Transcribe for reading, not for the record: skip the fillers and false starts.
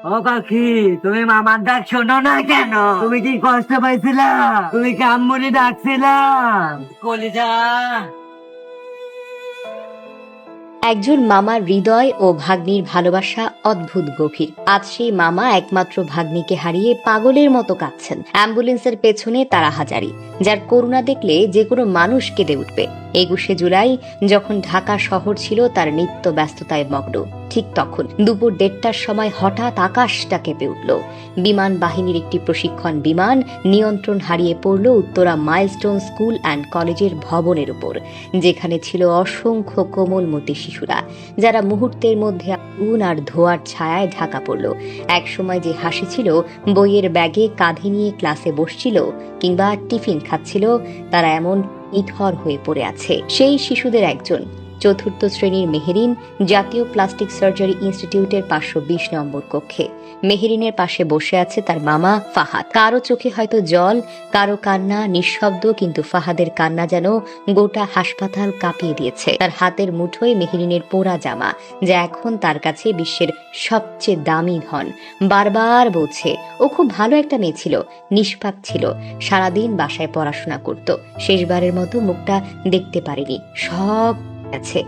ও কাকি, তুমি মামার ডাক শোনো না কেন? তুমি কি কষ্ট পাইছিলা? তুমি কি আম্মুনি ডাকছিলা? কলিজা। একজন মামার হৃদয় ও ভাগ্নির ভালোবাসা অদ্ভুত গভীর। আজ সেই মামা একমাত্র ভাগ্নিকে হারিয়ে পাগলের মতো কাঁদছেন। অ্যাম্বুলেন্সের পেছনে তারা হাজারি, যার করুণা দেখলে যে কোনো মানুষ কেঁদে উঠবে। 21শে জুলাই যখন ঢাকা শহর ছিল তার নিত্য ব্যস্ততায় মগ্ন, ঠিক তখন দুপুর 1:30টার সময় হঠাৎ আকাশটা কেঁপে উঠল। বিমান বাহিনীর একটি প্রশিক্ষণ বিমান নিয়ন্ত্রণ হারিয়ে পড়ল উত্তরা মাইলস্টোন স্কুল অ্যান্ড কলেজের ভবনের উপর, যেখানে ছিল অসংখ্য কোমলমতি শিশুরা, যারা মুহূর্তের মধ্যে আগুন আর ধোঁয়ার ছায়ায় ঢাকা পড়ল। এক সময় যে হাসি ছিল, বইয়ের ব্যাগে কাঁধে নিয়ে ক্লাসে বসছিল কিংবা টিফিন খাচ্ছিল, তারা এমন নিথর হয়ে পড়ে আছে। সেই শিশুদের একজন, চতুর্থ শ্রেণীর মেহেরিন, জাতীয় প্লাস্টিক সার্জারি ইনস্টিটিউটের 520 নম্বর কক্ষে। মেহেরিনের পাশে বসে আছে তার মামা ফাহাদ। কারো চোখে হয়তো জল, কারো কান্না নিঃশব্দ, কিন্তু ফাহাদের কান্না যেন গোটা হাসপাতাল কাঁপিয়ে দিয়েছে। তার হাতের মুঠোয় মেহেরিনের পোড়া জামা, যা এখন তার কাছে বিশ্বের সবচেয়ে দামি ধন। বারবার বলছে ও খুব ভালো একটা মেয়ে ছিল, নিষ্পাপ ছিল, সারাদিন বাসায় পড়াশোনা করত, শেষবারের মতো মুখটা দেখতে পারেনি, সব আছে।